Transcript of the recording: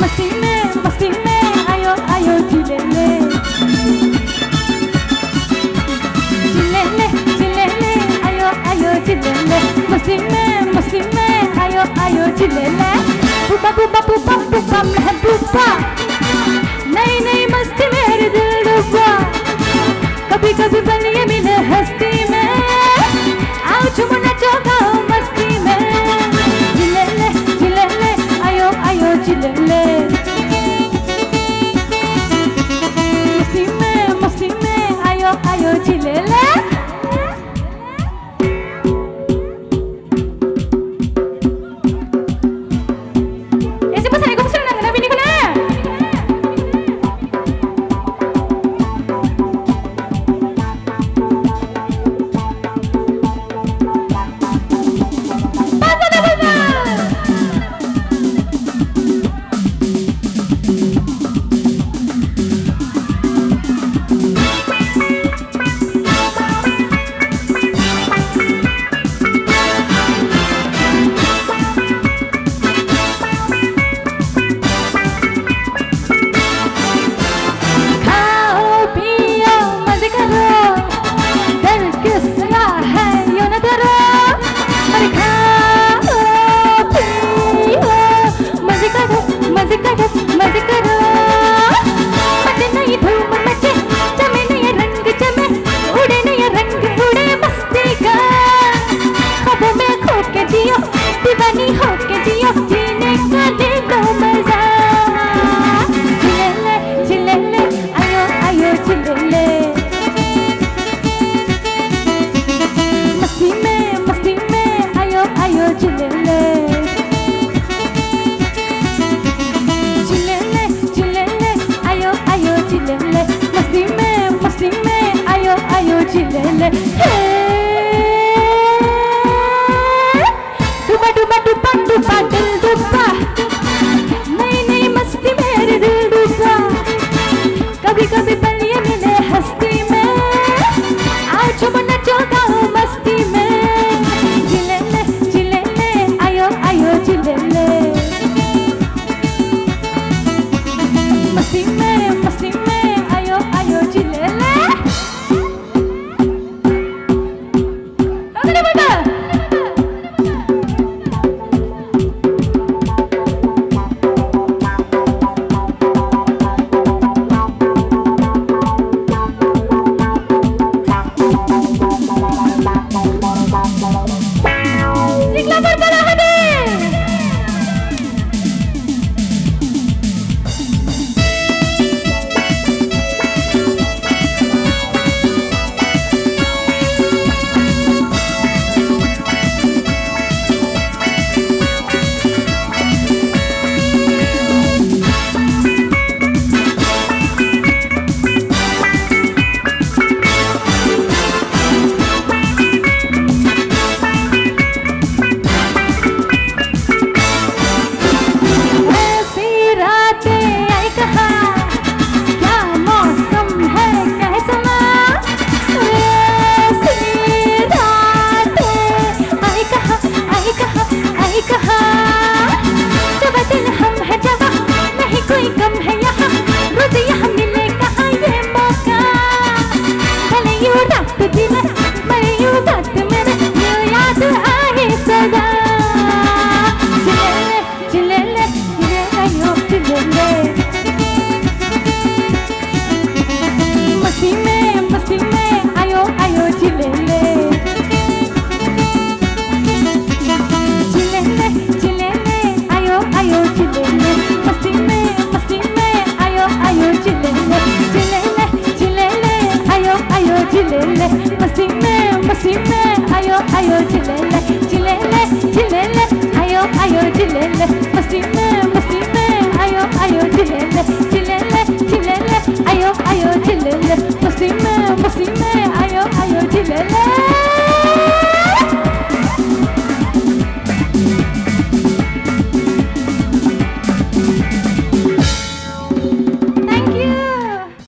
मस्ती में आयो आयो झूले ले आयो आयो झूले ले मस्ती में आयो आयो झूले ले बुबा बुबा बुबा बुबा महबूबा नई नई मस्ती मेरे दिल डूबा कभी कभी बनिए मिले हस्ती में आओ झूमो नाचो गाओ मस्ती में झूले ले आयो आयो झूले ले मस्ती में आयो आयो झूले ले दीवानी होके जियो जीने का ले लो मजा झूले ले आयो आयो झूले ले मस्ती में आयो आयो झूले ले आयो आयो झूले ले मस्ती में आयो आयो झूले ले डूबा दिल डूबा नई नई मस्ती मेरे दिल डूबा कभी कभी बलिए मिले हस्ती में आओ झूमो नाचो गाओ मस्ती में झूले ले आयो आयो झूले ले मस्ती में आयो आयो झूले ले मस्ती में आयो आयो झूले ले आयो आयो झूले ले मस्ती में आयो आयो झूले ले आयो आयो झूले ले मस्ती में आयो आयो झूले ले आयो आयो झूले ले